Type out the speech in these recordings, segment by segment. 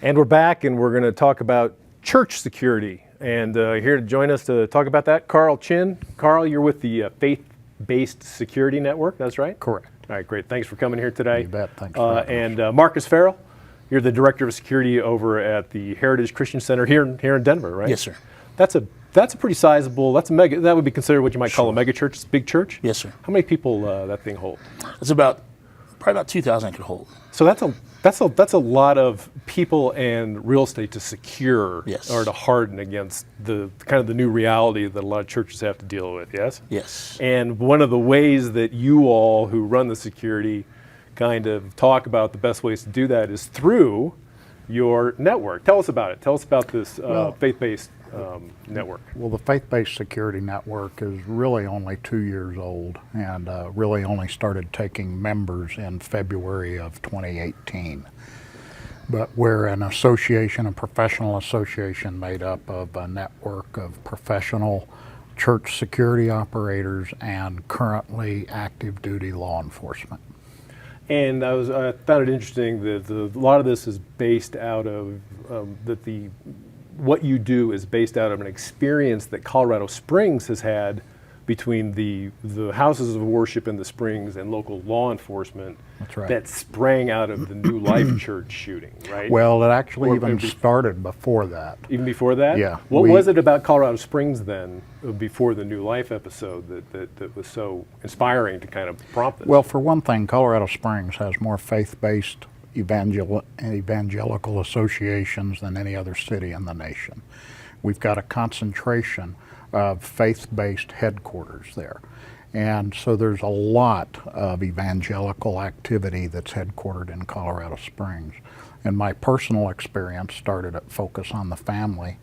And we're back, and we're going to talk about church security. And here to join us to talk about that, Chinn. Carl, you're with the Faith-Based Security Network, that's right? Correct. All right, great. Thanks for coming here today. You bet. Thanks for having us. And Marcus Ferrell, you're the Director of Security over at the Heritage Christian Center here in Denver, right? Yes, sir. That's a pretty sizable, that's a mega, that would be considered what you might call a mega church. It's a big church? Yes, sir. How many people that thing hold? It's probably about 2,000 it could hold. So that's a lot of people and real estate to secure, yes, or to harden against the kind of the new reality that a lot of churches have to deal with, yes? Yes. And one of the ways that you all who run the security kind of talk about the best ways to do that is through your network. Tell us about it. Tell us about this faith-based network. Well, the Faith-Based Security Network is really only 2 years old and really only started taking members in February of 2018. But we're an association, a professional association made up of a network of professional church security operators and currently active duty law enforcement. And I found it interesting that a lot of this is based out of what you do is based out of an experience that Colorado Springs has had between the houses of worship in the Springs and local law enforcement. That's right. That sprang out of the New Life Church shooting, right? Well, it actually started before that. Even before that? Yeah. What was it about Colorado Springs then, before the New Life episode, that was so inspiring to kind of prompt this? Well, for one thing, Colorado Springs has more faith-based evangelical associations than any other city in the nation. We've got a concentration of faith-based headquarters there. And so there's a lot of evangelical activity that's headquartered in Colorado Springs. And my personal experience started at Focus on the Family,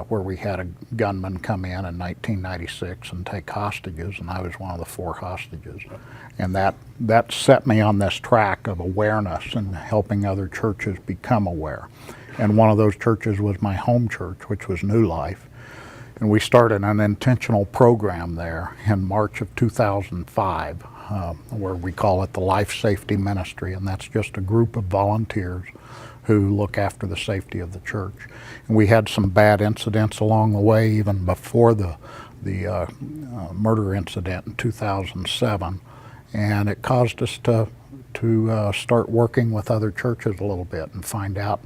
where we had a gunman come in 1996 and take hostages, and I was one of the 4 hostages. And that set me on this track of awareness and helping other churches become aware. And one of those churches was my home church, which was New Life. And we started an intentional program there in March of 2005, where we call it the Life Safety Ministry, and that's just a group of volunteers who look after the safety of the church. And we had some bad incidents along the way, even before the murder incident in 2007, and it caused us to start working with other churches a little bit and find out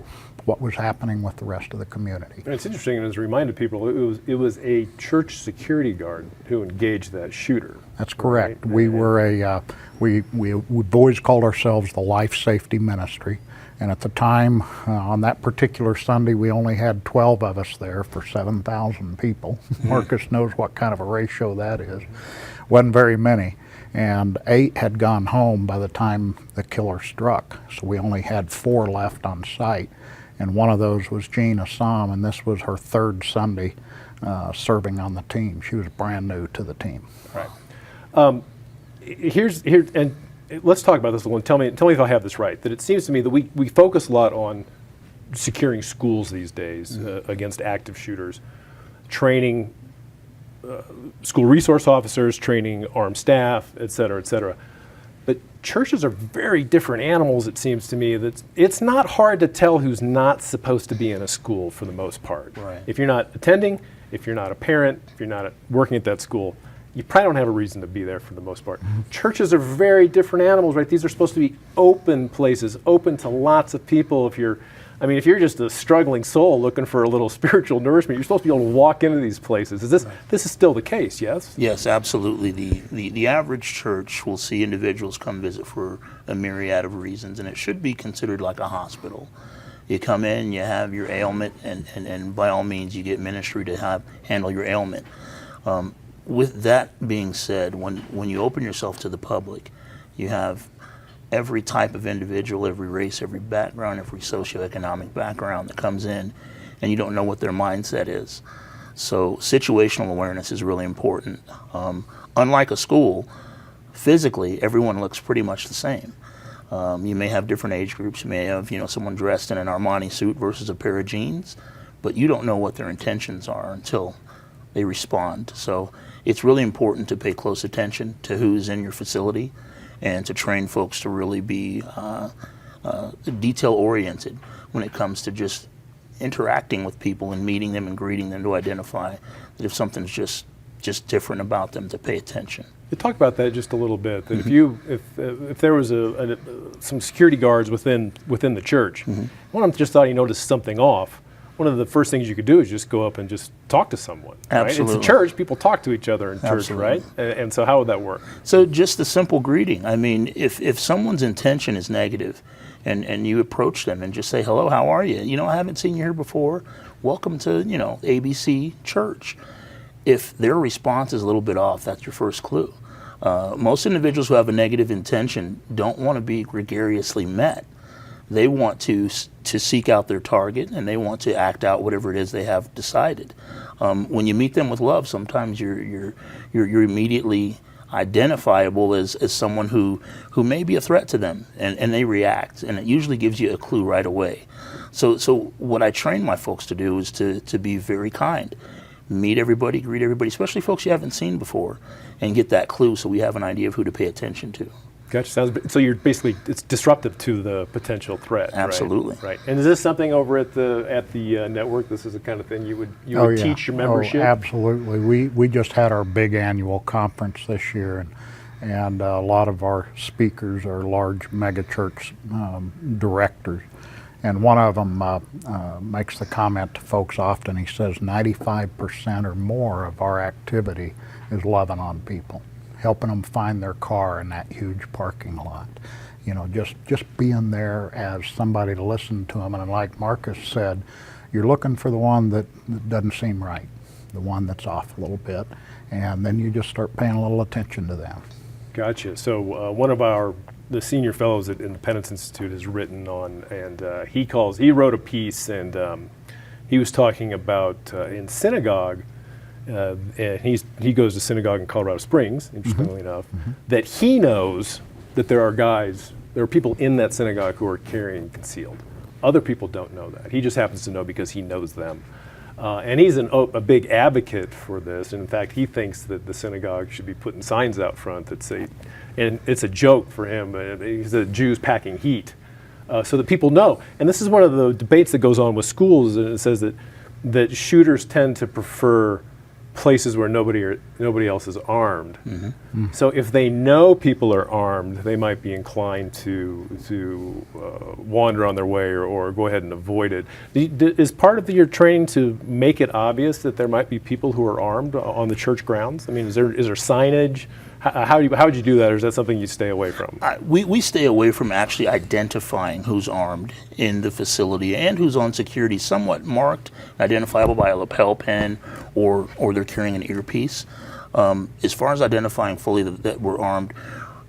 what was happening with the rest of the community. And it's interesting, and as a reminder to people, it was a church security guard who engaged that shooter. That's correct. Right? We were we've always called ourselves the Life Safety Ministry, and at the time, on that particular Sunday, we only had 12 of us there for 7,000 people. Marcus knows what kind of a ratio that is. Wasn't very many. And 8 had gone home by the time the killer struck, so we only had 4 left on site. And one of those was Jean Assam, and this was her 3rd Sunday serving on the team. She was brand new to the team. Right. And let's talk about this a little. Tell me if I have this right. That it seems to me that we focus a lot on securing schools these days against active shooters, training school resource officers, training armed staff, et cetera, et cetera. But churches are very different animals, it seems to me. That it's not hard to tell who's not supposed to be in a school for the most part. Right. If you're not attending, if you're not a parent, if you're not working at that school, you probably don't have a reason to be there for the most part. Churches are very different animals, right? These are supposed to be open places, open to lots of people. If you're just a struggling soul looking for a little spiritual nourishment, you're supposed to be able to walk into these places. This is still the case, yes? Yes, absolutely. The average church will see individuals come visit for a myriad of reasons, and it should be considered like a hospital. You come in, you have your ailment, and by all means you get ministry to handle your ailment. With that being said, when you open yourself to the public, you have every type of individual, every race, every background, every socioeconomic background that comes in, and you don't know what their mindset is. So situational awareness is really important. Unlike a school, physically everyone looks pretty much the same. You may have different age groups. You may have someone dressed in an Armani suit versus a pair of jeans, but you don't know what their intentions are until they respond. So it's really important to pay close attention to who's in your facility and to train folks to really be detail-oriented. when it comes to just interacting with people and meeting them and greeting them, to identify that if something's just different about them, to pay attention. You talk about that just a little bit. That if there was some security guards within the church, one of them just thought he noticed something off. One of the first things you could do is just go up and just talk to someone. Absolutely. Right? It's a church. People talk to each other in church, Absolutely. right? And so how would that work? So just the simple greeting. I mean, if someone's intention is negative, and you approach them and just say, hello, how are you? You know, I haven't seen you here before. Welcome to, ABC Church. If their response is a little bit off, that's your first clue. Most individuals who have a negative intention don't want to be gregariously met. They want to seek out their target, and they want to act out whatever it is they have decided. When you meet them with love, sometimes you're immediately identifiable as someone who may be a threat to them, and they react, and it usually gives you a clue right away. So what I train my folks to do is to be very kind. Meet everybody, greet everybody, especially folks you haven't seen before, and get that clue so we have an idea of who to pay attention to. Gotcha. So you're basically, it's disruptive to the potential threat. Absolutely. Right. And is this something over at the network? This is the kind of thing you would teach your membership? Oh, absolutely. We just had our big annual conference this year, and a lot of our speakers are large megachurch directors. And one of them makes the comment to folks often. He says 95% or more of our activity is loving on people, helping them find their car in that huge parking lot. Just being there as somebody to listen to them. And like Marcus said, you're looking for the one that doesn't seem right, the one that's off a little bit, and then you just start paying a little attention to them. Gotcha. So one of the senior fellows at Independence Institute has written on, and he wrote a piece, and he was talking about in synagogue, and he goes to synagogue in Colorado Springs, interestingly enough, that he knows that there are people in that synagogue who are carrying concealed. Other people don't know that. He just happens to know because he knows them. And he's a big advocate for this. And in fact, he thinks that the synagogue should be putting signs out front that say, and it's a joke for him, he's a Jews packing heat, so that people know. And this is one of the debates that goes on with schools, and it says that shooters tend to prefer places where nobody else is armed. So if they know people are armed, they might be inclined to wander on their way or go ahead and avoid it. Is part of your training to make it obvious that there might be people who are armed on the church grounds? I mean, is there signage? How would you do that, or is that something you stay away from? We stay away from actually identifying who's armed in the facility and who's on security, somewhat marked, identifiable by a lapel pin or they're carrying an earpiece. As far as identifying fully that we're armed,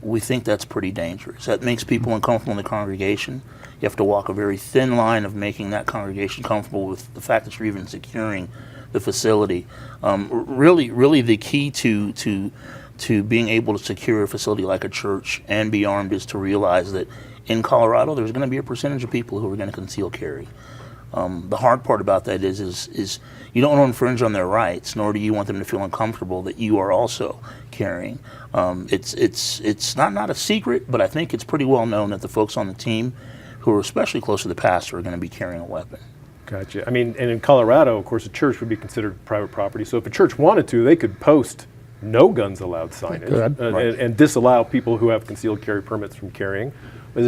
we think that's pretty dangerous. That makes people uncomfortable in the congregation. You have to walk a very thin line of making that congregation comfortable with the fact that you're even securing the facility. Really the key to being able to secure a facility like a church and be armed is to realize that in Colorado there's going to be a percentage of people who are going to conceal carry. The hard part about that is you don't want to infringe on their rights, nor do you want them to feel uncomfortable that you are also carrying. It's not a secret, but I think it's pretty well known that the folks on the team who are especially close to the pastor are going to be carrying a weapon. Gotcha. I mean, and in Colorado, of course, a church would be considered private property. So if a church wanted to, they could post no guns allowed signage and disallow people who have concealed carry permits from carrying. Is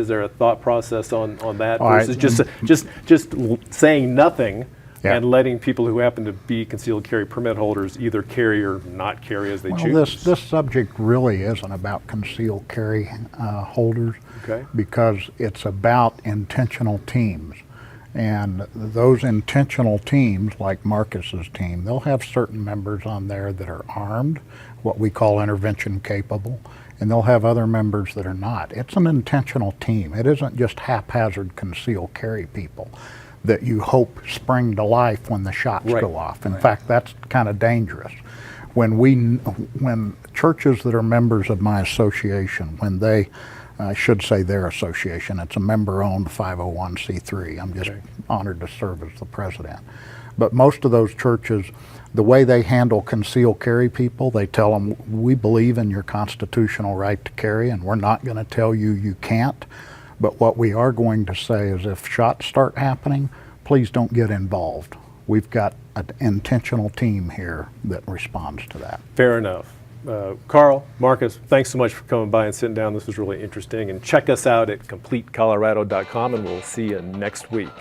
there a thought process on that versus just saying nothing and letting people who happen to be concealed carry permit holders either carry or not carry as they choose? This subject really isn't about concealed carry holders, because it's about intentional teams. And those intentional teams, like Marcus's team, they'll have certain members on there that are armed, what we call intervention capable, and they'll have other members that are not. It's an intentional team. It isn't just haphazard concealed carry people that you hope spring to life when the shots go off. In fact, that's kind of dangerous. When churches that are members of my association, when they I should say their association. It's a member-owned 501c3. I'm just honored to serve as the president. But most of those churches, the way they handle concealed carry people, they tell them, we believe in your constitutional right to carry, and we're not going to tell you you can't, But what we are going to say is if shots start happening, please don't get involved. We've got an intentional team here that responds to that. Fair enough. Carl, Marcus, thanks so much for coming by and sitting down. This was really interesting. And check us out at CompleteColorado.com, and we'll see you next week.